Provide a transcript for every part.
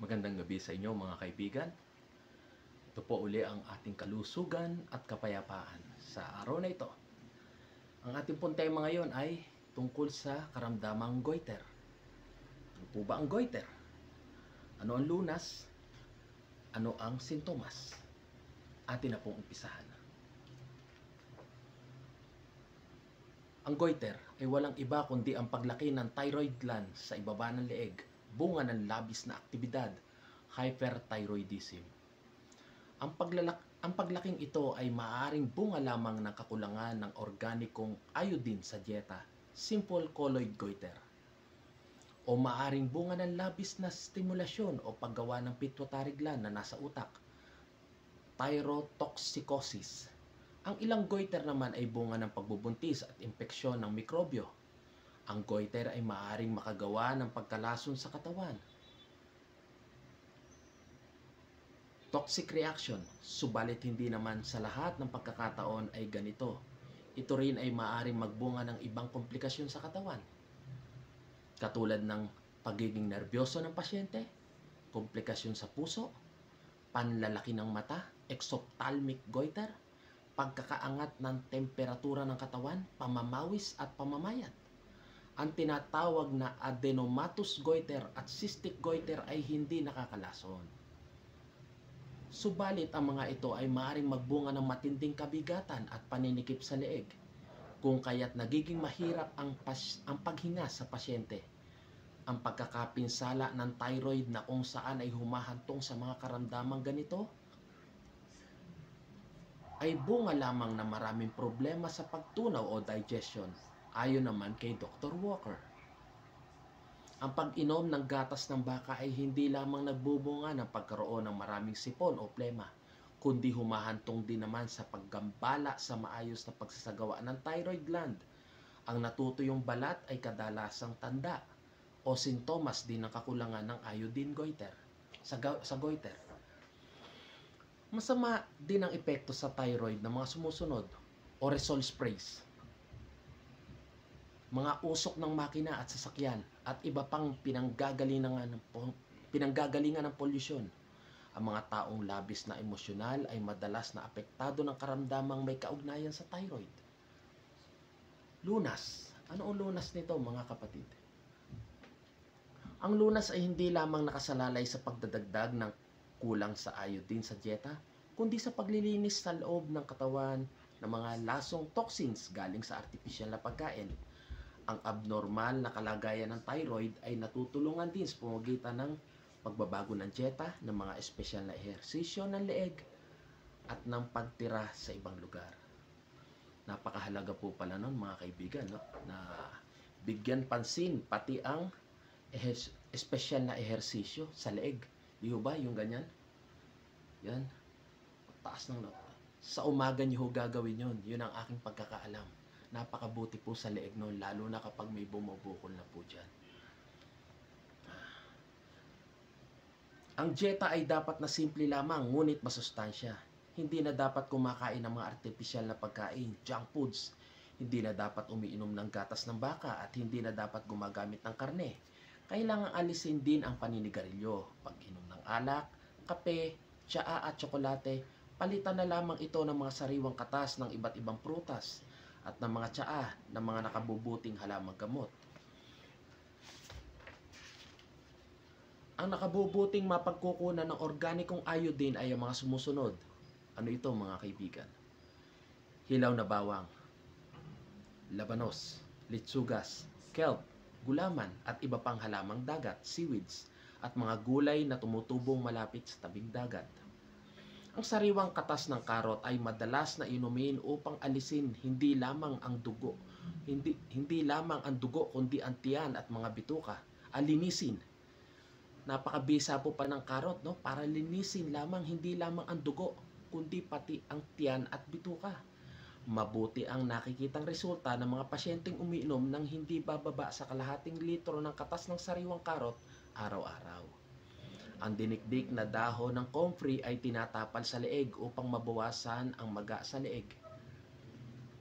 Magandang gabi sa inyo mga kaibigan. Ito po uli ang ating kalusugan at kapayapaan sa araw na ito. Ang ating pong tema ngayon ay tungkol sa karamdamang goiter. Ano po ba ang goiter? Ano ang lunas? Ano ang sintomas? Atin na pong umpisahan. Ang goiter ay walang iba kundi ang paglaki ng thyroid gland sa ibaba ng leeg, bunga ng labis na aktibidad, hyperthyroidism. Ang paglaking ito ay maaaring bunga lamang ng kakulangan ng organikong iodine sa dieta, simple colloid goiter. O maaaring bunga ng labis na stimulasyon o paggawa ng pituitary gland na nasa utak, thyrotoxicosis. Ang ilang goiter naman ay bunga ng pagbubuntis at impeksyon ng mikrobyo. Ang goiter ay maaaring makagawa ng pagkalason sa katawan, toxic reaction, subalit hindi naman sa lahat ng pagkakataon ay ganito. Ito rin ay maaaring magbunga ng ibang komplikasyon sa katawan, katulad ng pagiging nervyoso ng pasyente, komplikasyon sa puso, panlalaki ng mata, exophthalmic goiter, pagkakaangat ng temperatura ng katawan, pamamawis at pamamayat. Ang tinatawag na adenomatous goiter at cystic goiter ay hindi nakakalason. Subalit ang mga ito ay maaaring magbunga ng matinding kabigatan at paninikip sa leeg, kung kaya't nagiging mahirap ang paghinga sa pasyente. Ang pagkakapinsala ng thyroid na kung saan ay humahantong sa mga karamdamang ganito ay bunga lamang ng maraming problema sa pagtunaw o digestion, ayon naman kay Dr. Walker. Ang pag-inom ng gatas ng baka ay hindi lamang nagbubunga ng pagkaroon ng maraming sipon o plema, kundi humahantong din naman sa paggambala sa maayos na pagsasagawa ng thyroid gland. Ang natutuyong balat ay kadalasang tanda o sintomas din ng kakulangan ng iodine goiter, sa goiter. Masama din ang epekto sa thyroid ng mga sumusunod: aerosol sprays, mga usok ng makina at sasakyan, at iba pang pinanggagalingan ng polusyon. Ang mga taong labis na emosyonal ay madalas na apektado ng karamdamang may kaugnayan sa thyroid. Lunas. Ano ang lunas nito, mga kapatid? Ang lunas ay hindi lamang nakasalalay sa pagdadagdag ng kulang sa iodine sa dieta, kundi sa paglilinis sa loob ng katawan ng mga lasong toxins galing sa artificial na pagkain. Ang abnormal na kalagayan ng thyroid ay natutulungan din sa pamamagitan ng pagbabago ng dieta, ng mga espesyal na ehersisyo ng leeg, at ng pagtira sa ibang lugar. Napakahalaga po pala nun, mga kaibigan, no? Na bigyan pansin pati ang espesyal na ehersisyo sa leeg. Di ba yung ganyan? Yan. Taas ng nota. Sa umaga niyo gagawin yun. Yun ang aking pagkakaalam. Napakabuti po sa leeg nun, lalo na kapag may bumubukol na po dyan. Ang dieta ay dapat na simple lamang, ngunit masustansya. Hindi na dapat kumakain ng mga artificial na pagkain, junk foods. Hindi na dapat umiinom ng gatas ng baka at hindi na dapat gumagamit ng karne. Kailangang alisin din ang paninigarilyo, pag-inom ng alak, kape, tsaa at tsokolate. Palitan na lamang ito ng mga sariwang katas ng iba't ibang prutas at ng mga tsaa ng mga nakabubuting halamang gamot. Ang nakabubuting mapagkukunan ng organikong iodine ay ang mga sumusunod. Ano ito, mga kaibigan? Hilaw na bawang, labanos, litsugas, kelp, gulaman at iba pang halamang dagat, seaweeds, at mga gulay na tumutubong malapit sa tabing dagat. Ang sariwang katas ng karot ay madalas na inumin upang alisin hindi lamang ang dugo, kundi ang tiyan at mga bituka. Alinisin. Napakabisa po pa ng karot, no? Para linisin lamang hindi lamang ang dugo, kundi pati ang tiyan at bituka. Mabuti ang nakikitang resulta ng mga pasyenteng umiinom ng hindi bababa sa kalahating litro ng katas ng sariwang karot araw-araw. Ang dinikdik na dahon ng comfrey ay tinatapal sa leeg upang mabawasan ang maga sa leeg.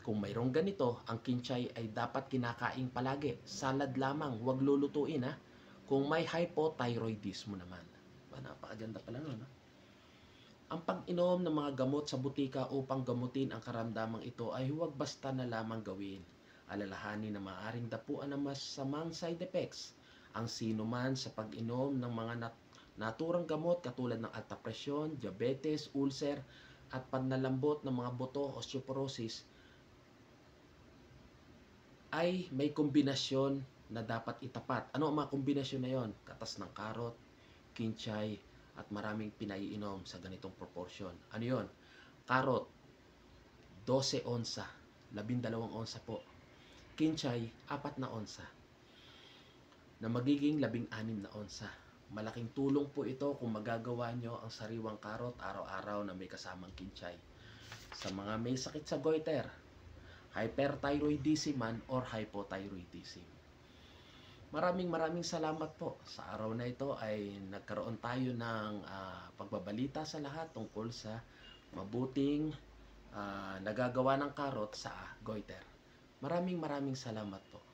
Kung mayroong ganito, ang kinchay ay dapat kinakain palagi. Salad lamang, huwag lulutuin, ha. Kung may hypothyroidismo naman, Napakaganda pala nun. Ang pag-inom ng mga gamot sa butika upang gamutin ang karamdamang ito ay huwag basta na lamang gawin. Alalahanin na maaaring dapuan ng masamang side effects ang sino man sa pag-inom ng mga naturang gamot katulad ng alta presyon, diabetes, ulcer, at panlalambot ng mga buto, osteoporosis ay may kombinasyon na dapat itapat. Ano ang mga kombinasyon na yon? Katas ng karot, kinchay, at maraming pinaiinom sa ganitong proportion. Ano yon? Karot, 12 onsa, 12 onsa po. Kinchay, 4 na onsa, na magiging 16 na onsa. Malaking tulong po ito kung magagawa nyo ang sariwang karot araw-araw na may kasamang kinchay. Sa mga may sakit sa goiter, hyperthyroidism man or hypothyroidism. Maraming salamat po. Sa araw na ito ay nagkaroon tayo ng pagbabalita sa lahat tungkol sa mabuting nagagawa ng karot sa goiter. Maraming salamat po.